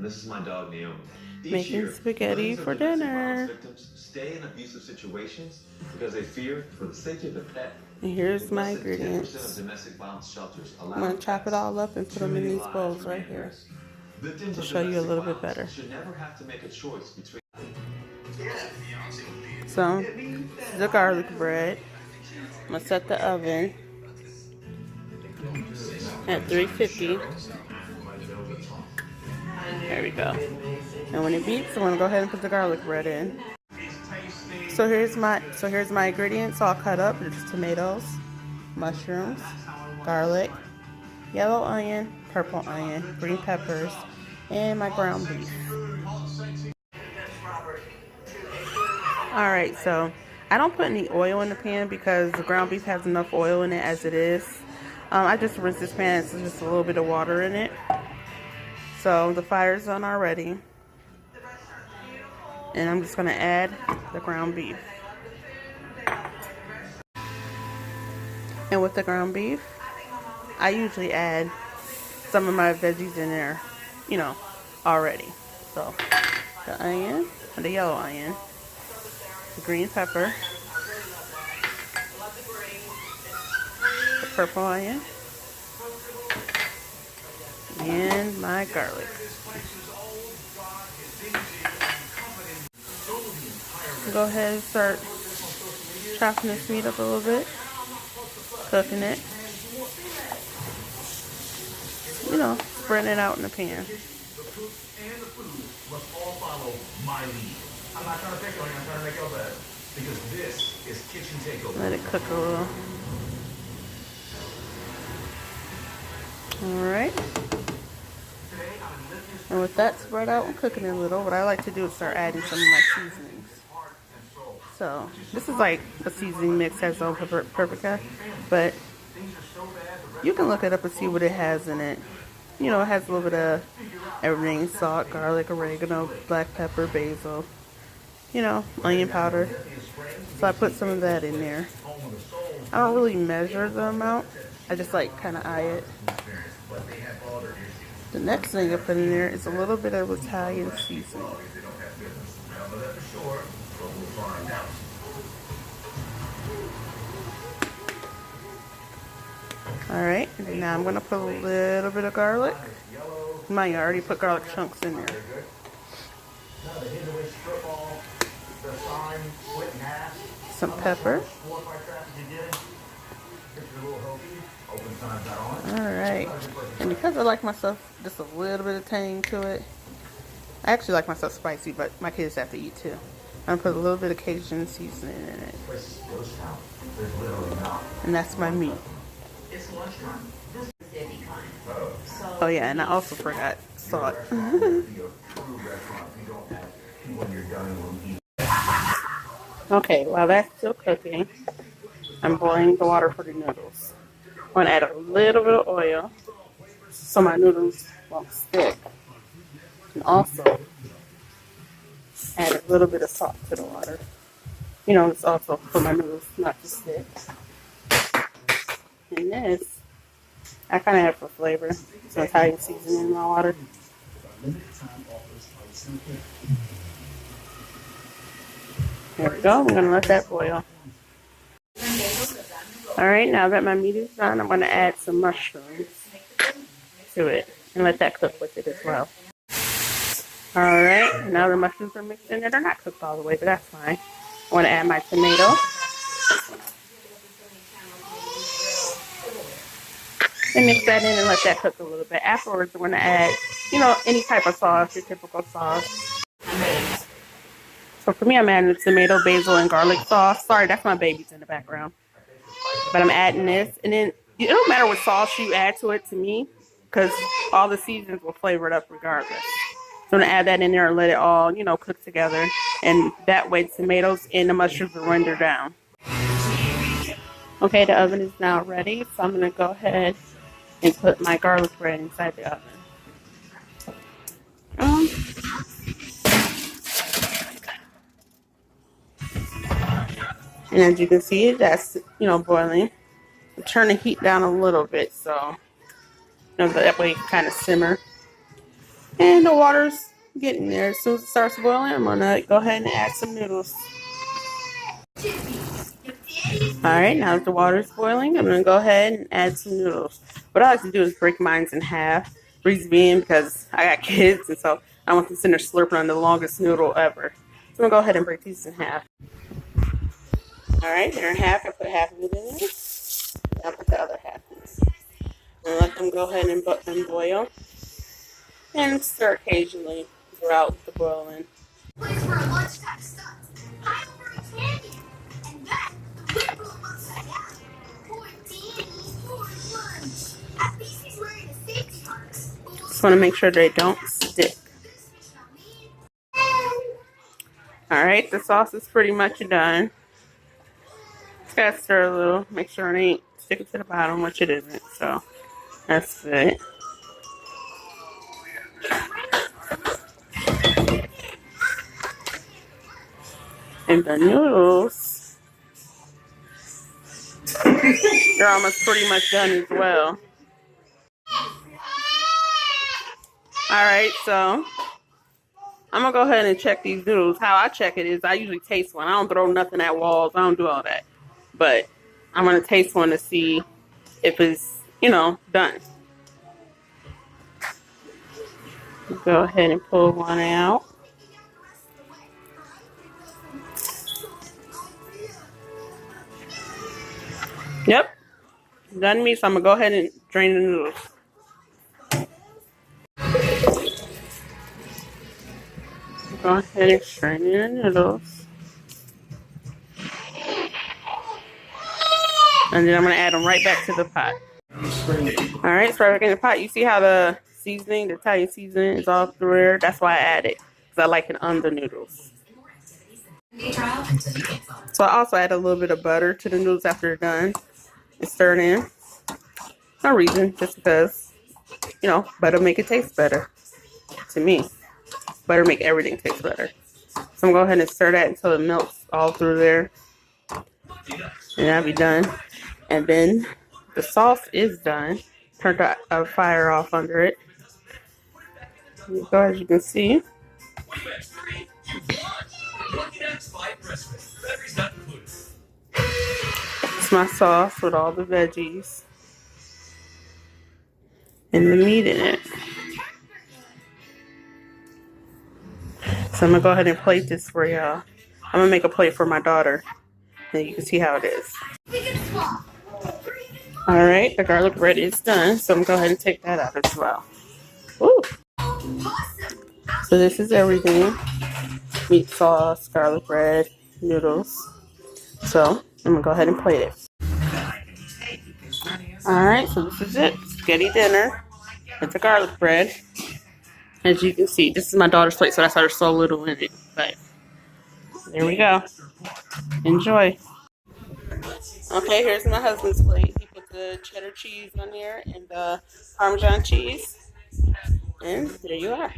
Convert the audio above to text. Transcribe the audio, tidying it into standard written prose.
this is my dog Naomi. Making spaghetti for dinner. Victims stay in abusive situations because they fear for the safety of the pet. And here's my ingredients. I'm going to chop it all up and put them in these bowls right here to show you a little bit better. So, this is the garlic bread. I'm going to set the oven at 350. There we go. And when it beeps, I'm going to go ahead and put the garlic bread in. So here's my ingredients all cut up. There's tomatoes, mushrooms, garlic, yellow onion, purple onion, green peppers, and my ground beef. Alright, so I don't put any oil in the pan because the ground beef has enough oil in it as it is. I just rinse this pan, so just a little bit of water in it. So the fire's on already. And I'm just going to add the ground beef. And with the ground beef, I usually add some of my veggies in there, you know, already. So the onion, the yellow onion, the green pepper, the purple onion, and my garlic. Go ahead and start chopping this meat up a little bit, cooking it, you know, spreading it out in the pan. Let it cook a little. Alright. And with that spread out and cooking it a little, what I like to do is start adding some of my seasonings. So, this is like a seasoning mix, has no paprika, but you can look it up and see what it has in it. You know, it has a little bit of everything: salt, garlic, oregano, black pepper, basil, you know, onion powder. So I put some of that in there. I don't really measure the amount. I just like kind of eye it. The next thing I put in there is a little bit of Italian seasoning. Alright, now I'm going to put a little bit of garlic. Mind you, I already put garlic chunks in there. Some pepper. Alright, and because I like myself just a little bit of tang to it, I actually like myself spicy, but my kids have to eat too. I'm going to put a little bit of Cajun seasoning in it. And that's my meat. Oh yeah, and I also forgot salt. Okay, while that's still cooking, I'm boiling the water for the noodles. I'm going to add a little bit of oil so my noodles won't stick. And also add a little bit of salt to the water. You know, it's also for my noodles not to stick. And this, I kind of add for flavor. Some Italian seasoning in my water. There we go. I'm going to let that boil. Alright, now that my meat is done, I'm going to add some mushrooms to it and let that cook with it as well. Alright, now the mushrooms are mixed in there. They're not cooked all the way, but that's fine. I want to add my tomato. And mix that in and let that cook a little bit. Afterwards, I'm going to add, you know, any type of sauce, your typical sauce. So for me, I'm adding the tomato, basil, and garlic sauce. Sorry, that's my babies in the background. But I'm adding this. And then it don't matter what sauce you add to it to me, because all the seasonings will flavor it up regardless. So I'm going to add that in there and let it all, you know, cook together. And that way the tomatoes and the mushrooms will render down. Okay, the oven is now ready. So I'm going to go ahead and put my garlic bread inside the oven. And as you can see, that's, you know, boiling. I'm turning the heat down a little bit, so, you know, that way it can kind of simmer. And the water's getting there. As soon as it starts boiling, I'm gonna go ahead and add some noodles. Alright, now that the water's boiling, I'm gonna go ahead and add some noodles. What I like to do is break mine in half. Reason being because I got kids, and so I want them sitting there slurping on the longest noodle ever. So I'm gonna go ahead and break these in half. Alright, they're in half. I put half of it in there. I'll put the other half in there. And let them go ahead and boil. And stir occasionally throughout the boiling. Just want to make sure they don't stick. Alright, the sauce is pretty much done. Just gotta stir a little, make sure it ain't sticking to the bottom, which it isn't, so that's good. And the noodles, they're almost pretty much done as well. Alright, so I'm gonna go ahead and check these noodles. How I check it is I usually taste one. I don't throw nothing at walls. I don't do all that. But I'm gonna taste one to see if it's, done. Go ahead and pull one out. Yep, done me. So I'm gonna go ahead and drain the noodles. Go ahead and strain in the noodles. And then I'm going to add them right back to the pot. Alright, so right back in the pot. You see how the seasoning, the Italian seasoning is all through there? That's why I add it. Because I like it on the noodles. So I also add a little bit of butter to the noodles after they're done. And stir it in. No reason, just because, butter make it taste better. To me. Butter make everything taste better. So I'm going to go ahead and stir that until it melts all through there. And that'll be done. And then the sauce is done. Turned the fire off under it. So as you can see. It's my sauce with all the veggies. And the meat in it. So I'm going to go ahead and plate this for y'all. I'm going to make a plate for my daughter. And you can see how it is. Alright, the garlic bread is done. So I'm going to go ahead and take that out as well. Ooh. So this is everything. Meat sauce, garlic bread, noodles. So I'm going to go ahead and plate it. Alright, so this is it. Spaghetti dinner. It's a garlic bread. As you can see, this is my daughter's plate, so that's why there's so little in it. But there we go. Enjoy. Okay, here's my husband's plate. He put the cheddar cheese on there and the Parmesan cheese. And there you are.